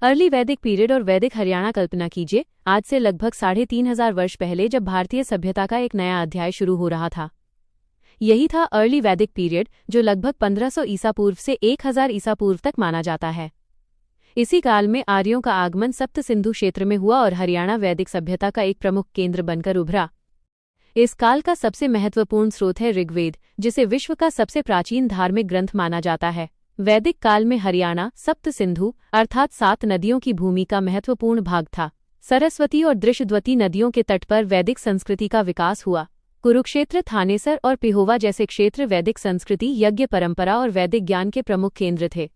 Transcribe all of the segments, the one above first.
Early वैदिक period और वैदिक हरियाणा। कल्पना कीजिए, आज से लगभग 3500 वर्ष पहले जब भारतीय सभ्यता का एक नया अध्याय शुरू हो रहा था। यही था अर्ली वैदिक पीरियड, जो लगभग 1500 ईसा पूर्व से 1000 ईसा पूर्व तक माना जाता है। इसी काल में आर्यों का आगमन सप्त सिंधु क्षेत्र में हुआ और हरियाणा वैदिक सभ्यता का एक प्रमुख केंद्र बनकर उभरा। इस काल का सबसे महत्वपूर्ण स्रोत है ऋग्वेद, जिसे विश्व का सबसे प्राचीन धार्मिक ग्रंथ माना जाता है। वैदिक काल में हरियाणा सप्त सिंधु अर्थात 7 नदियों की भूमि का महत्वपूर्ण भाग था। सरस्वती और दृशद्वती नदियों के तट पर वैदिक संस्कृति का विकास हुआ। कुरुक्षेत्र, थानेसर और पिहोवा जैसे क्षेत्र वैदिक संस्कृति, यज्ञ परंपरा और वैदिक ज्ञान के प्रमुख केंद्र थे।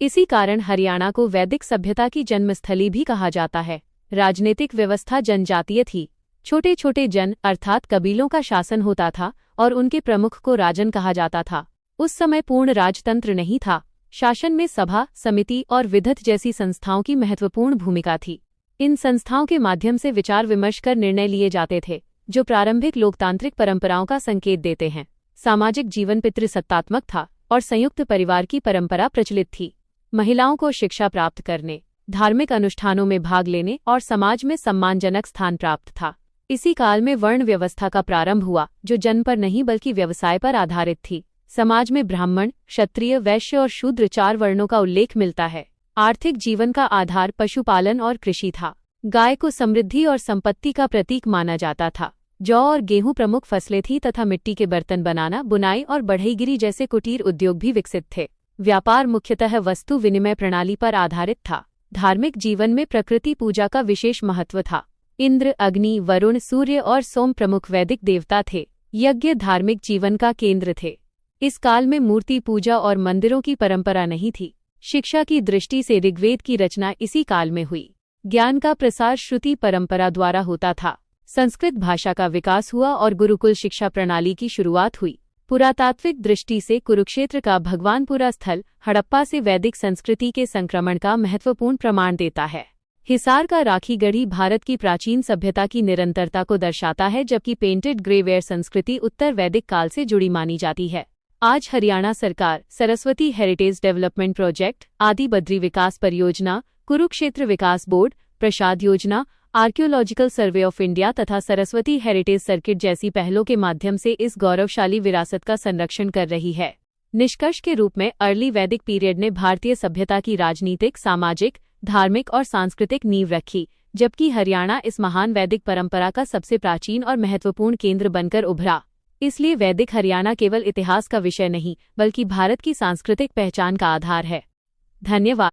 इसी कारण हरियाणा को वैदिक सभ्यता की जन्मस्थली भी कहा जाता है। राजनीतिक व्यवस्था जनजातीय थी। छोटे छोटे जन अर्थात कबीलों का शासन होता था और उनके प्रमुख को राजन कहा जाता था। उस समय पूर्ण राजतंत्र नहीं था। शासन में सभा, समिति और विधत जैसी संस्थाओं की महत्वपूर्ण भूमिका थी। इन संस्थाओं के माध्यम से विचार विमर्श कर निर्णय लिए जाते थे, जो प्रारंभिक लोकतांत्रिक परंपराओं का संकेत देते हैं। सामाजिक जीवन पितृसत्तात्मक था और संयुक्त परिवार की परंपरा प्रचलित थी। महिलाओं को शिक्षा प्राप्त करने, धार्मिक अनुष्ठानों में भाग लेने और समाज में सम्मानजनक स्थान प्राप्त था। इसी काल में वर्ण व्यवस्था का प्रारंभ हुआ, जो जन्म पर नहीं बल्कि व्यवसाय पर आधारित थी। समाज में ब्राह्मण, क्षत्रिय, वैश्य और शूद्र 4 वर्णों का उल्लेख मिलता है। आर्थिक जीवन का आधार पशुपालन और कृषि था। गाय को समृद्धि और संपत्ति का प्रतीक माना जाता था। जौ और गेहूं प्रमुख फसलें थीं तथा मिट्टी के बर्तन बनाना, बुनाई और बढ़ईगिरी जैसे कुटीर उद्योग भी विकसित थे। व्यापार मुख्यतः वस्तु विनिमय प्रणाली पर आधारित था। धार्मिक जीवन में प्रकृति पूजा का विशेष महत्व था। इंद्र, अग्नि, वरुण, सूर्य और सोम प्रमुख वैदिक देवता थे। यज्ञ धार्मिक जीवन का केंद्र थे। इस काल में मूर्ति पूजा और मंदिरों की परंपरा नहीं थी। शिक्षा की दृष्टि से ऋग्वेद की रचना इसी काल में हुई। ज्ञान का प्रसार श्रुति परंपरा द्वारा होता था। संस्कृत भाषा का विकास हुआ और गुरुकुल शिक्षा प्रणाली की शुरुआत हुई। पुरातात्विक दृष्टि से कुरुक्षेत्र का भगवानपुरा स्थल हड़प्पा से वैदिक संस्कृति के संक्रमण का महत्वपूर्ण प्रमाण देता है। हिसार का राखीगढ़ी भारत की प्राचीन सभ्यता की निरंतरता को दर्शाता है, जबकि पेंटेड ग्रेवेयर संस्कृति उत्तर वैदिक काल से जुड़ी मानी जाती है। आज हरियाणा सरकार सरस्वती हेरिटेज डेवलपमेंट प्रोजेक्ट, आदि बद्री विकास परियोजना, कुरुक्षेत्र विकास बोर्ड, प्रसाद योजना, आर्कियोलॉजिकल सर्वे ऑफ इंडिया तथा सरस्वती हेरिटेज सर्किट जैसी पहलों के माध्यम से इस गौरवशाली विरासत का संरक्षण कर रही है। निष्कर्ष के रूप में अर्ली वैदिक पीरियड ने भारतीय सभ्यता की राजनीतिक, सामाजिक, धार्मिक और सांस्कृतिक नींव रखी, जबकि हरियाणा इस महान वैदिक परंपरा का सबसे प्राचीन और महत्वपूर्ण केंद्र बनकर उभरा। इसलिए वैदिक हरियाणा केवल इतिहास का विषय नहीं, बल्कि भारत की सांस्कृतिक पहचान का आधार है। धन्यवाद।